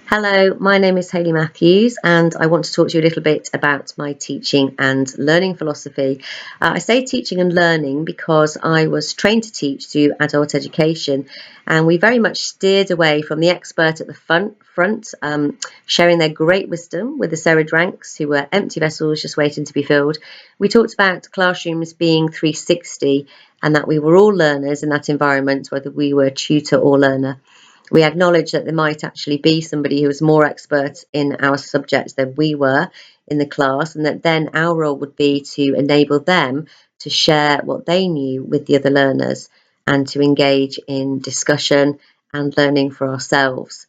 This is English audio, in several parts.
Hello, my name is Hayley Matthews, and I want to talk to you a little bit about my teaching and learning philosophy. I say teaching and learning because I was trained to teach through adult education, and we very much steered away from the expert at the front, sharing their great wisdom with the serried ranks who were empty vessels just waiting to be filled. We talked about classrooms being 360 and that we were all learners in that environment, whether we were tutor or learner. We acknowledge that there might actually be somebody who was more expert in our subjects than we were in the class, and that then our role would be to enable them to share what they knew with the other learners and to engage in discussion and learning for ourselves.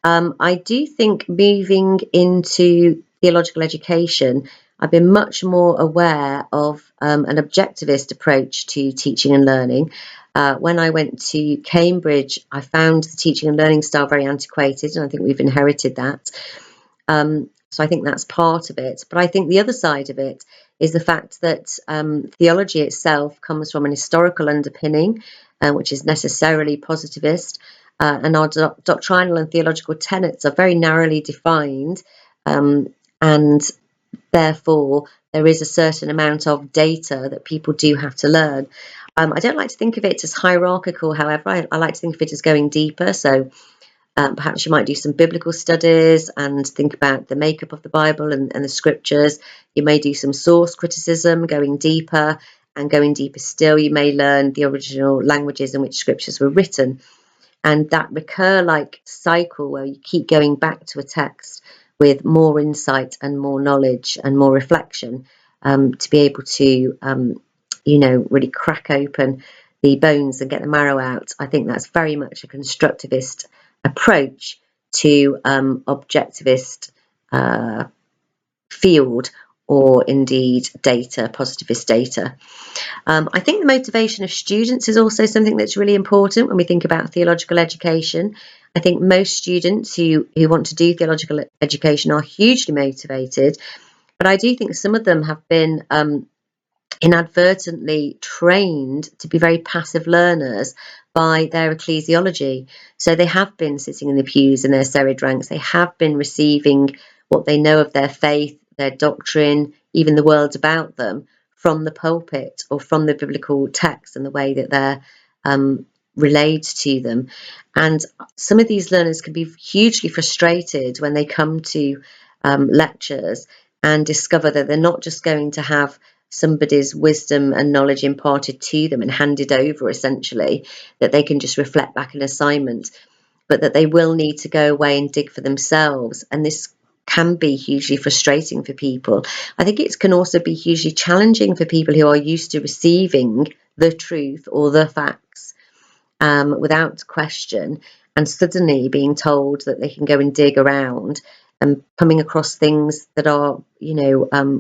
I do think moving into theological education, I've been much more aware of an objectivist approach to teaching and learning. When I went to Cambridge, I found the teaching and learning style very antiquated, and I think we've inherited that. So I think that's part of it. But I think the other side of it is the fact that theology itself comes from an historical underpinning, which is necessarily positivist. And our doctrinal and theological tenets are very narrowly defined, and therefore there is a certain amount of data that people do have to learn. I don't like to think of it as hierarchical, however. I like to think of it as going deeper. So perhaps you might do some biblical studies and think about the makeup of the Bible and the scriptures. You may do some source criticism, going deeper, and going deeper still, you may learn the original languages in which scriptures were written. And that recur-like cycle where you keep going back to a text with more insight and more knowledge and more reflection, to be able to, really crack open the bones and get the marrow out. I think that's very much a constructivist approach to objectivist field, or indeed data, positivist data. I think the motivation of students is also something that's really important when we think about theological education. I think most students who want to do theological education are hugely motivated, but I do think some of them have been inadvertently trained to be very passive learners by their ecclesiology. So they have been sitting in the pews in their serried ranks, they have been receiving what they know of their faith, their doctrine, even the world about them, from the pulpit or from the biblical text and the way that they're relayed to them. And some of these learners can be hugely frustrated when they come to lectures and discover that they're not just going to have somebody's wisdom and knowledge imparted to them and handed over, essentially, that they can just reflect back an assignment, but that they will need to go away and dig for themselves. And this can be hugely frustrating for people. I think it can also be hugely challenging for people who are used to receiving the truth or the facts without question, and suddenly being told that they can go and dig around and coming across things that are,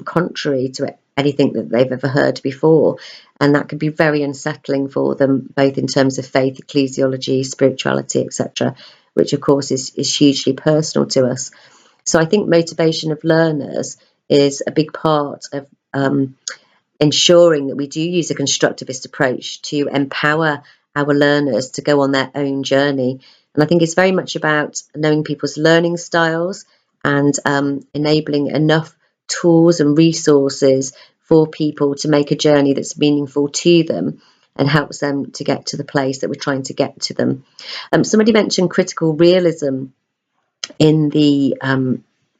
contrary to anything that they've ever heard before. And that can be very unsettling for them, both in terms of faith, ecclesiology, spirituality, etc., which of course is hugely personal to us. So I think motivation of learners is a big part of ensuring that we do use a constructivist approach to empower our learners to go on their own journey. And I think it's very much about knowing people's learning styles and enabling enough tools and resources for people to make a journey that's meaningful to them and helps them to get to the place that we're trying to get to them. Somebody mentioned critical realism in the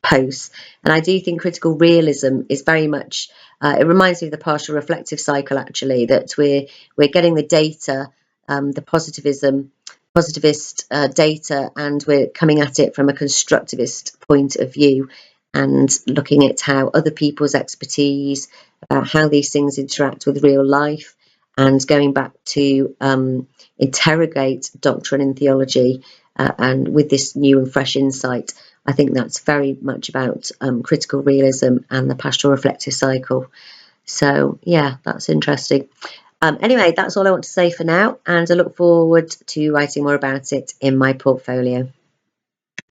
posts, and I do think critical realism is very much it reminds me of the partial reflective cycle, actually, that we're getting the data, the positivist data, and we're coming at it from a constructivist point of view and looking at how other people's expertise, about how these things interact with real life, and going back to interrogate doctrine and theology, and with this new and fresh insight. I think that's very much about critical realism and the pastoral reflective cycle. So, yeah, that's interesting. Anyway, that's all I want to say for now, and I look forward to writing more about it in my portfolio.